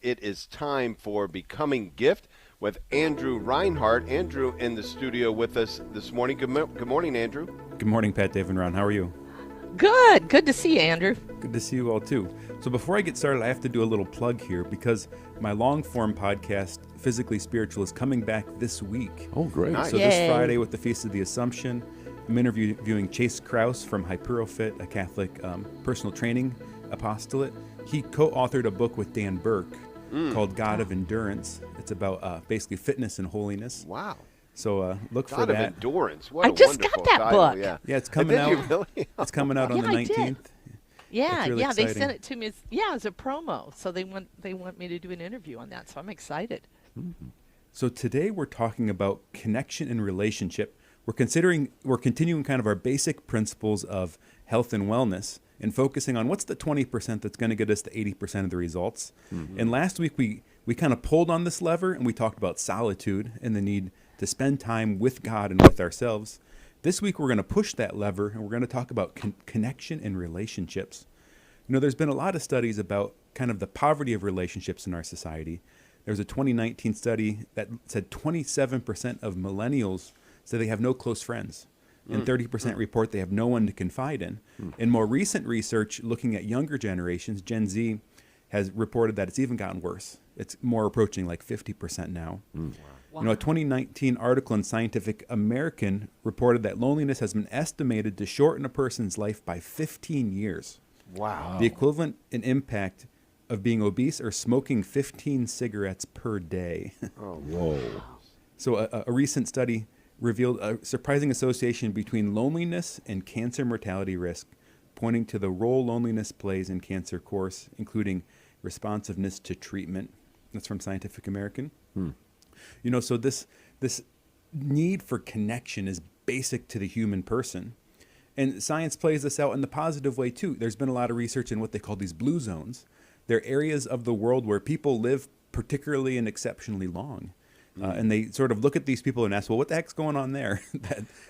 It is time for Becoming Gift with Andrew Reinhardt. Andrew in the studio with us this morning. Good morning, Andrew. Good morning, Pat, Dave, and Ron. How are you? Good. Good to see you, Andrew. Good to see you all, too. So before I get started, I have to do a little plug here because my long-form podcast, Physically Spiritual, is coming back this week. Oh, great. Nice. So Yay. this Friday with the Feast of the Assumption, I'm interviewing Chase Krause from HyperoFit, a Catholic personal training apostolate. He co-authored a book with Dan Burke called God of Endurance. It's about basically fitness and holiness. Wow. So look for God of that. Endurance. What I a just wonderful got that title. book. Yeah, it's coming Did out. you really? It's coming out on Yeah, the I did. 19th. Yeah, It's really yeah. They exciting. sent it to me as a promo. So they want me to do an interview on that. So I'm excited. So today we're talking about connection and relationship. We're continuing kind of our basic principles of health and wellness and focusing on what's the 20% that's going to get us to 80% of the results. And last week we kind of pulled on this lever and we talked about solitude and the need to spend time with God and with ourselves. This week we're going to push that lever and we're going to talk about connection and relationships. You know, there's been a lot of studies about kind of the poverty of relationships in our society. There was a 2019 study that said 27% of millennials say they have no close friends, and 30% report they have no one to confide in. In more recent research looking at younger generations, Gen Z has reported that it's even gotten worse. It's more approaching like 50% now. Wow. You know, a 2019 article in Scientific American reported that loneliness has been estimated to shorten a person's life by 15 years. Wow. The equivalent in impact of being obese or smoking 15 cigarettes per day. Oh, Whoa. So a recent study revealed a surprising association between loneliness and cancer mortality risk, pointing to the role loneliness plays in cancer course, including responsiveness to treatment. That's from Scientific American. You know, so this need for connection is basic to the human person. And science plays this out in the positive way, too. There's been a lot of research in what they call these blue zones. They're areas of the world where people live particularly and exceptionally long. And they sort of look at these people and ask, well, what the heck's going on there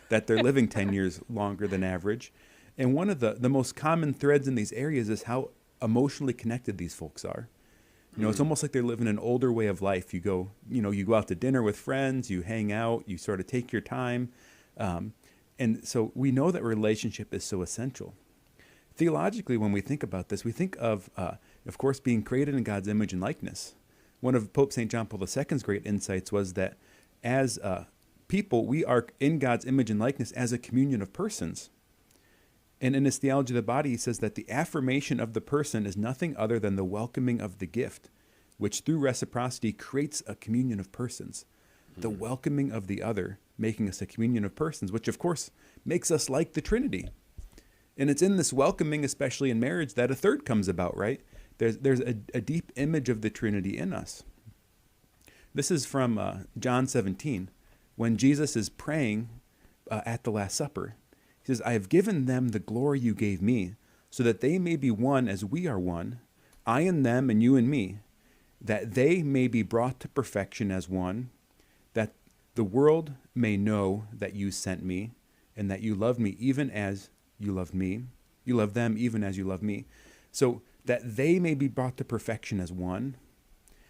that they're living 10 years longer than average? And one of the most common threads in these areas is how emotionally connected these folks are. You know, it's almost like they're living an older way of life. You go out to dinner with friends, you hang out, you sort of take your time. And so we know that relationship is so essential. Theologically, when we think about this, we think of course, being created in God's image and likeness. One of Pope St. John Paul II's great insights was that as people, we are in God's image and likeness as a communion of persons. And in his theology of the body, he says that the affirmation of the person is nothing other than the welcoming of the gift, which through reciprocity creates a communion of persons. The welcoming of the other, making us a communion of persons, which of course makes us like the Trinity. And it's in this welcoming, especially in marriage, that a third comes about, right? There's a deep image of the Trinity in us. This is from John 17, when Jesus is praying at the Last Supper. He says, I have given them the glory you gave me, so that they may be one as we are one, I and them and you and me, that they may be brought to perfection as one, that the world may know that you sent me, and that you loved me even as you loved me. You love them even as you love me. So that they may be brought to perfection as one,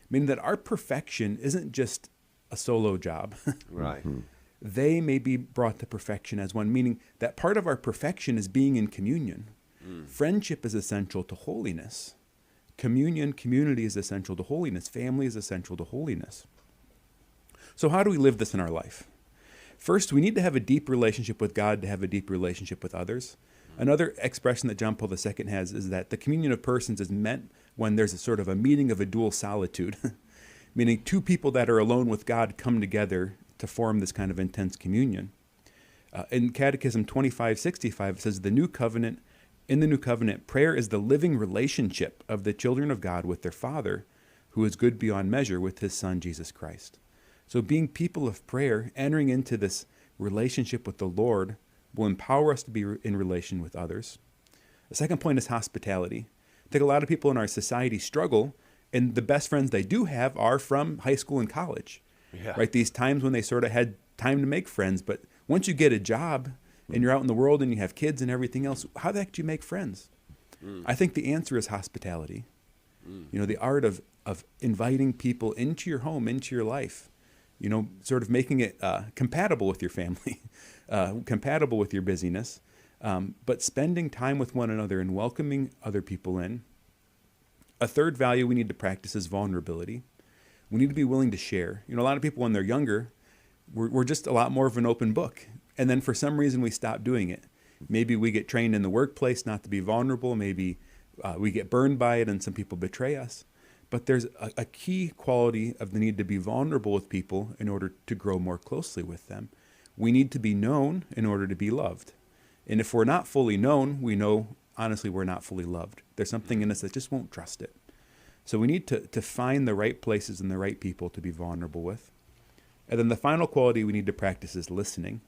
meaning that our perfection isn't just a solo job. Right. They may be brought to perfection as one, meaning that part of our perfection is being in communion. Friendship is essential to holiness. Community is essential to holiness. Family is essential to holiness. So how do we live this in our life? First, we need to have a deep relationship with God to have a deep relationship with others. Another expression that John Paul II has is that the communion of persons is meant when there's a sort of a meeting of a dual solitude, meaning two people that are alone with God come together to form this kind of intense communion. In Catechism 2565, it says, in the New Covenant, prayer is the living relationship of the children of God with their Father, who is good beyond measure, with his Son, Jesus Christ. So being people of prayer, entering into this relationship with the Lord, will empower us to be in relation with others. The second point is hospitality. I think a lot of people in our society struggle, and the best friends they do have are from high school and college. Yeah. Right? These times when they sort of had time to make friends. But once you get a job and you're out in the world and you have kids and everything else, how the heck do you make friends? I think the answer is hospitality. The art of inviting people into your home, into your life, sort of making it compatible with your family, compatible with your busyness, but spending time with one another and welcoming other people in. A third value we need to practice is vulnerability. We need to be willing to share. A lot of people when they're younger, we're just a lot more of an open book. And then for some reason we stop doing it. Maybe we get trained in the workplace not to be vulnerable. Maybe we get burned by it and some people betray us. But there's a key quality of the need to be vulnerable with people in order to grow more closely with them. We need to be known in order to be loved. And if we're not fully known, we know, honestly, we're not fully loved. There's something in us that just won't trust it. So we need to find the right places and the right people to be vulnerable with. And then the final quality we need to practice is listening.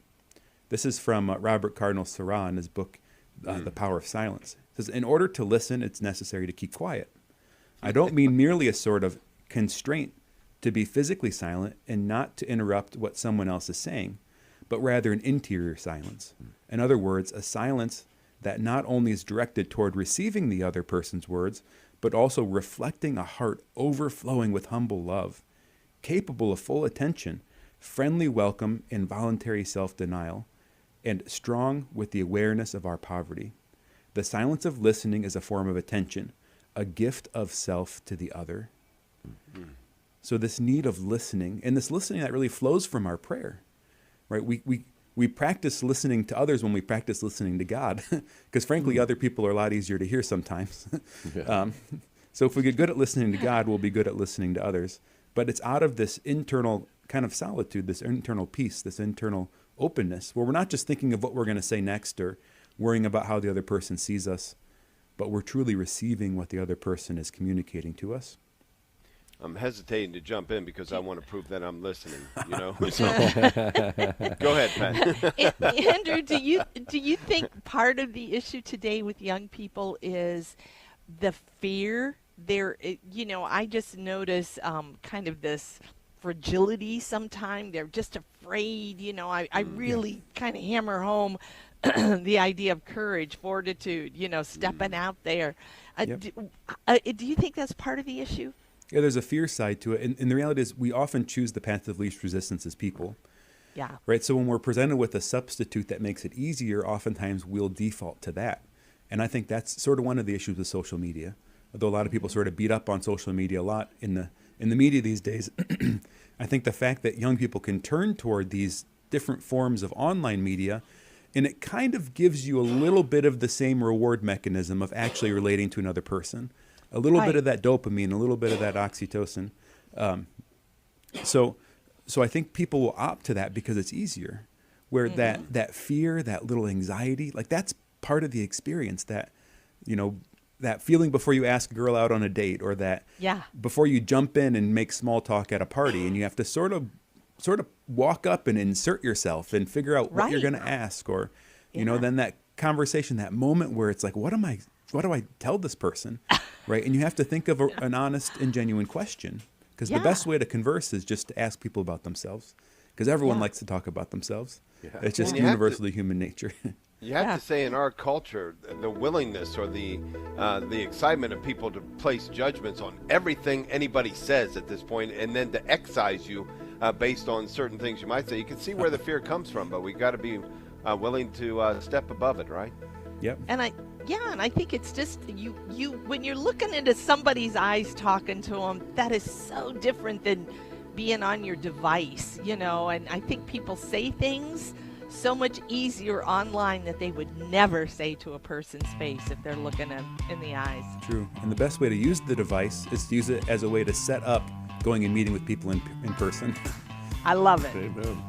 This is from Robert Cardinal Sarah in his book, The Power of Silence. It says, in order to listen, it's necessary to keep quiet. I don't mean merely a sort of constraint to be physically silent and not to interrupt what someone else is saying, but rather an interior silence. In other words, a silence that not only is directed toward receiving the other person's words, but also reflecting a heart overflowing with humble love, capable of full attention, friendly welcome, and voluntary self-denial, and strong with the awareness of our poverty. The silence of listening is a form of attention, a gift of self to the other. Mm-hmm. So this need of listening, and this listening that really flows from our prayer, right? We practice listening to others when we practice listening to God, because frankly, other people are a lot easier to hear sometimes. So if we get good at listening to God, we'll be good at listening to others. But it's out of this internal kind of solitude, this internal peace, this internal openness, where we're not just thinking of what we're going to say next or worrying about how the other person sees us, but we're truly receiving what the other person is communicating to us. I'm hesitating to jump in because I want to prove that I'm listening, So, go ahead, Pat. Andrew, do you think part of the issue today with young people is the fear? I just notice kind of this fragility sometimes. They're just afraid, I really kind of hammer home the idea of courage, fortitude, stepping out there. Do you think that's part of the issue? Yeah, there's a fear side to it. And the reality is we often choose the path of least resistance as people. Yeah. Right? So when we're presented with a substitute that makes it easier, oftentimes we'll default to that. And I think that's sort of one of the issues with social media. Although a lot of people sort of beat up on social media a lot in the media these days, I think the fact that young people can turn toward these different forms of online media, and it kind of gives you a little bit of the same reward mechanism of actually relating to another person. A little bit of that dopamine, a little bit of that oxytocin. So I think people will opt to that because it's easier. Where that fear, that little anxiety, like that's part of the experience. That that feeling before you ask a girl out on a date, or that before you jump in and make small talk at a party, and you have to sort of walk up and insert yourself and figure out what you're going to ask, or then that conversation, that moment where it's like, what do I tell this person? Right. And you have to think of an honest and genuine question, because the best way to converse is just to ask people about themselves, because everyone likes to talk about themselves. Yeah. It's just universally human nature. You have to say in our culture, the willingness or the excitement of people to place judgments on everything anybody says at this point, and then to excise you based on certain things you might say. You can see where the fear comes from, but we got to be willing to step above it, right? Yep. And I think it's just you when you're looking into somebody's eyes, talking to them, that is so different than being on your device, and I think people say things so much easier online that they would never say to a person's face if they're looking them in the eyes. True. And the best way to use the device is to use it as a way to set up going and meeting with people in person. I love it. Amen.